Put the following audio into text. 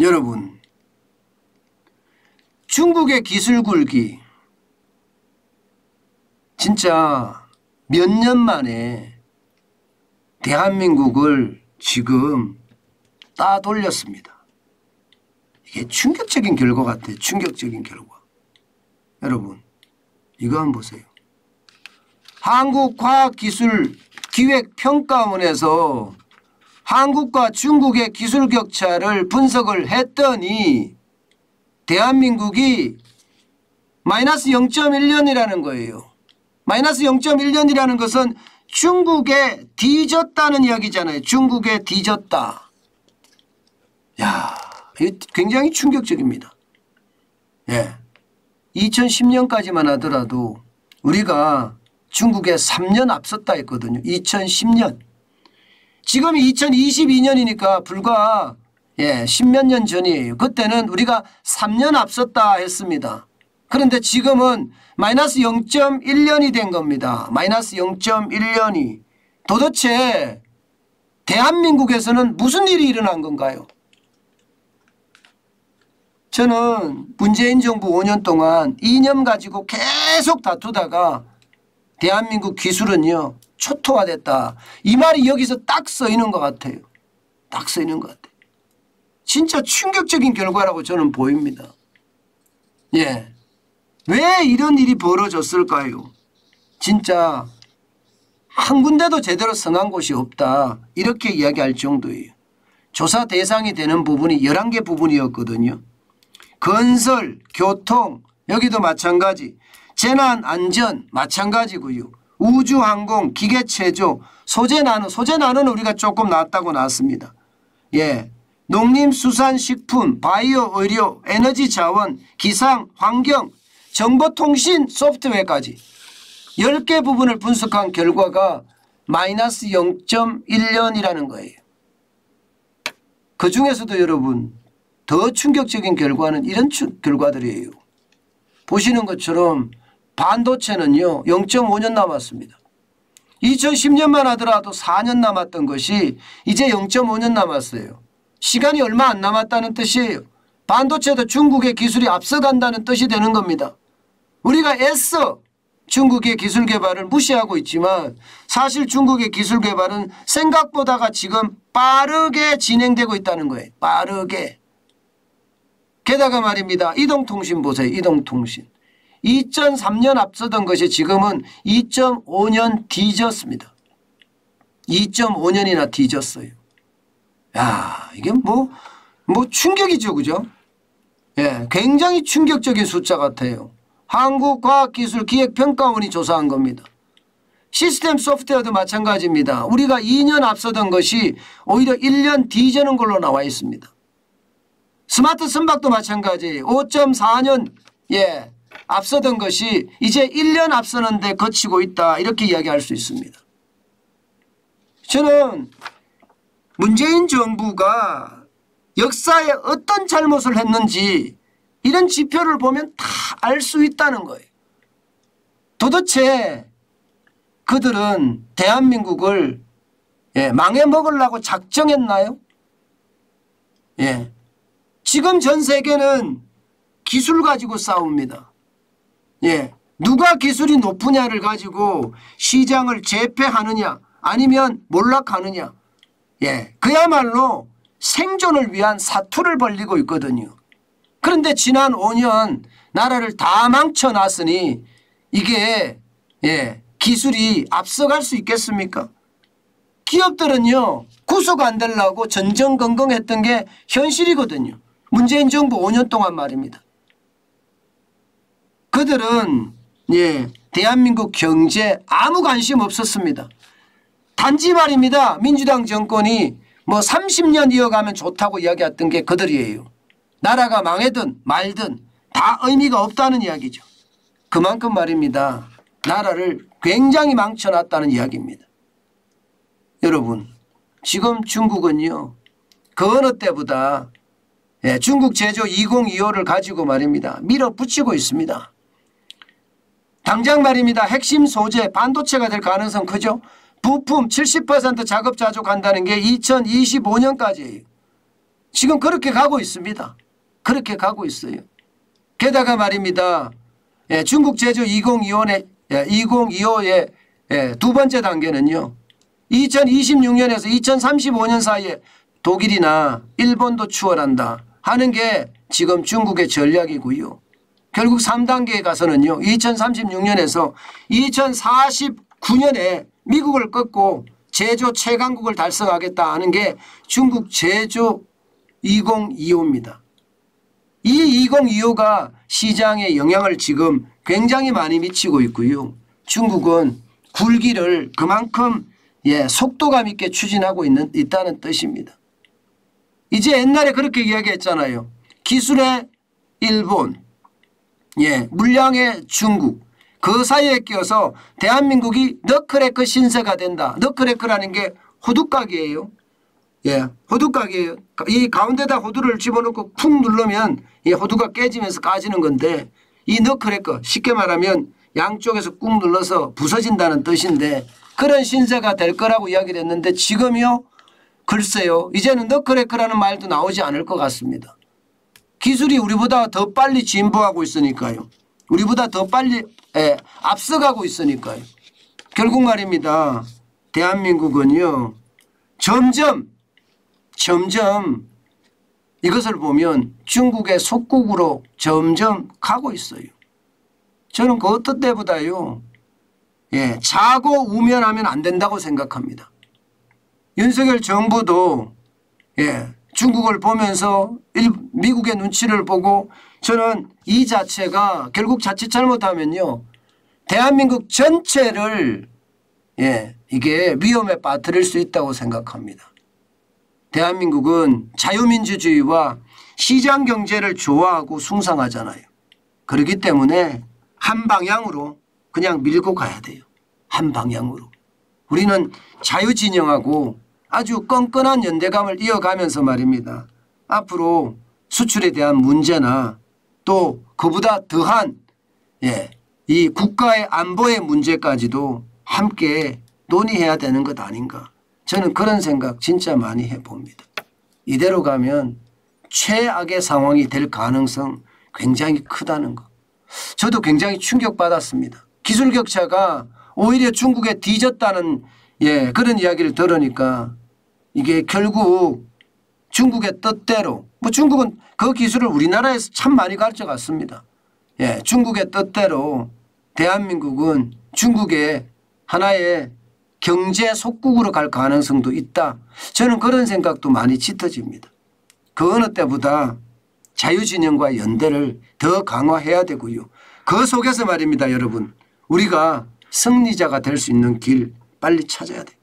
여러분, 중국의 기술 굴기 진짜 몇 년 만에 대한민국을 지금 따돌렸습니다. 이게 충격적인 결과 같아요. 충격적인 결과. 여러분, 이거 한번 보세요. 한국과학기술기획평가원에서 한국과 중국의 기술 격차를 분석을 했더니 대한민국이 마이너스 0.1년이라는 거예요. 마이너스 0.1년이라는 것은 중국에 뒤졌다는 이야기잖아요. 중국에 뒤졌다. 야, 이게 굉장히 충격적입니다. 예. 2010년까지만 하더라도 우리가 중국에 3년 앞섰다 했거든요. 2010년. 지금 2022년이니까 불과 10몇 년 전이에요. 그때는 우리가 3년 앞섰다 했습니다. 그런데 지금은 마이너스 0.1년이 된 겁니다. 마이너스 0.1년이. 도대체 대한민국에서는 무슨 일이 일어난 건가요? 저는 문재인 정부 5년 동안 이념 가지고 계속 다투다가 대한민국 기술은요 초토화됐다. 이 말이 여기서 딱 써 있는 것 같아요. 딱 써 있는 것 같아요. 진짜 충격적인 결과라고 저는 보입니다. 예. 왜 이런 일이 벌어졌을까요? 진짜 한 군데도 제대로 성한 곳이 없다. 이렇게 이야기할 정도예요. 조사 대상이 되는 부분이 11개 부분이었거든요. 건설, 교통 여기도 마찬가지. 재난안전 마찬가지고요. 우주항공, 기계체조, 소재나노는 우리가 조금 나왔다고 나왔습니다. 예. 농림수산식품, 바이오 의료, 에너지자원, 기상, 환경, 정보통신, 소프트웨어까지 10개 부분을 분석한 결과가 마이너스 0.1년이라는 거예요. 그중에서도 여러분 더 충격적인 결과는 이런 결과들이에요. 보시는 것처럼 반도체는요 0.5년 남았습니다. 2010년만 하더라도 4년 남았던 것이 이제 0.5년 남았어요. 시간이 얼마 안 남았다는 뜻이에요. 반도체도 중국의 기술이 앞서간다는 뜻이 되는 겁니다. 우리가 애써 중국의 기술 개발을 무시하고 있지만 사실 중국의 기술 개발은 생각보다가 지금 빠르게 진행되고 있다는 거예요. 빠르게. 게다가 말입니다. 이동통신 보세요. 이동통신. 2003년 앞서던 것이 지금은 2.5년 뒤졌습니다. 2.5년이나 뒤졌어요. 야, 이게 뭐 충격이죠. 그죠? 예, 굉장히 충격적인 숫자 같아요. 한국과학기술기획평가원이 조사한 겁니다. 시스템 소프트웨어도 마찬가지입니다. 우리가 2년 앞서던 것이 오히려 1년 뒤지는 걸로 나와 있습니다. 스마트 선박도 마찬가지예요. 5.4년 앞서던 것이 이제 1년 앞서는데 거치고 있다. 이렇게 이야기할 수 있습니다. 저는 문재인 정부가 역사에 어떤 잘못을 했는지 이런 지표를 보면 다 알 수 있다는 거예요. 도대체 그들은 대한민국을 망해먹으려고 작정했나요? 지금 전 세계는 기술 가지고 싸웁니다. 누가 기술이 높으냐를 가지고 시장을 제패하느냐 아니면 몰락하느냐. 그야말로 생존을 위한 사투를 벌이고 있거든요. 그런데 지난 5년 나라를 다 망쳐놨으니 이게 기술이 앞서갈 수 있겠습니까? 기업들은요 구속 안 되려고 전전긍긍했던 게 현실이거든요. 문재인 정부 5년 동안 말입니다. 그들은 대한민국 경제 아무 관심 없었습니다. 단지 말입니다. 민주당 정권이 30년 이어가면 좋다고 이야기했던 게 그들이에요. 나라가 망하든 말든 다 의미가 없다는 이야기죠. 그만큼 말입니다. 나라를 굉장히 망쳐놨다는 이야기입니다. 여러분 지금 중국은요 그 어느 때보다 중국 제조 2025를 가지고 말입니다. 밀어붙이고 있습니다. 당장 말입니다. 핵심 소재 반도체가 될 가능성 크죠. 부품 70% 작업 자족한다는 게 2025년까지예요. 지금 그렇게 가고 있습니다. 그렇게 가고 있어요. 게다가 말입니다. 중국 제조 2025의 두 번째 단계는요. 2026년에서 2035년 사이에 독일이나 일본도 추월한다 하는 게 지금 중국의 전략이고요. 결국 3단계에 가서는요. 2036년에서 2049년에 미국을 꺾고 제조 최강국을 달성하겠다 하는 게 중국 제조 2025입니다. 이 2025가 시장에 영향을 지금 굉장히 많이 미치고 있고요. 중국은 굴기를 그만큼 속도감 있게 추진하고 있다는 뜻입니다. 이제 옛날에 그렇게 이야기했잖아요. 기술의 일본, 물량의 중국, 그 사이에 끼어서 대한민국이 너클해커 신세가 된다. 너클해커라는 게 호두깍이에요. 호두깍이에요. 이 가운데다 호두를 집어넣고 쿵 누르면 이 호두가 깨지면서 까지는 건데 이 너클해커 쉽게 말하면 양쪽에서 꾹 눌러서 부서진다는 뜻인데 그런 신세가 될 거라고 이야기를 했는데 지금요. 글쎄요. 이제는 너클해커라는 말도 나오지 않을 것 같습니다. 기술이 우리보다 더 빨리 진보하고 있으니까요. 우리보다 더 빨리 앞서가고 있으니까요. 결국 말입니다. 대한민국은요. 점점 이것을 보면 중국의 속국으로 점점 가고 있어요. 저는 그 어떤 때보다요. 자고 우면하면 안 된다고 생각합니다. 윤석열 정부도 중국을 보면서 미국의 눈치를 보고 저는 이 자체가 결국 자칫 잘못하면요. 대한민국 전체를 이게 위험에 빠뜨릴 수 있다고 생각합니다. 대한민국은 자유민주주의와 시장경제를 좋아하고 숭상하잖아요. 그렇기 때문에 한 방향으로 그냥 밀고 가야 돼요. 한 방향으로. 우리는 자유진영하고 아주 끈끈한 연대감을 이어가면서 말입니다. 앞으로 수출에 대한 문제나 또 그보다 더한 이 국가의 안보의 문제까지도 함께 논의해야 되는 것 아닌가. 저는 그런 생각 진짜 많이 해봅니다. 이대로 가면 최악의 상황이 될 가능성 굉장히 크다는 거. 저도 굉장히 충격받았습니다. 기술 격차가 오히려 중국에 뒤졌다는 그런 이야기를 들으니까 이게 결국 중국의 뜻대로 중국은 그 기술을 우리나라에서 참 많이 가르쳐갔습니다. 중국의 뜻대로 대한민국은 중국의 하나의 경제 속국으로 갈 가능성도 있다. 저는 그런 생각도 많이 짙어집니다. 그 어느 때보다 자유진영과 연대를 더 강화해야 되고요. 그 속에서 말입니다. 여러분 우리가 승리자가 될 수 있는 길 빨리 찾아야 돼요.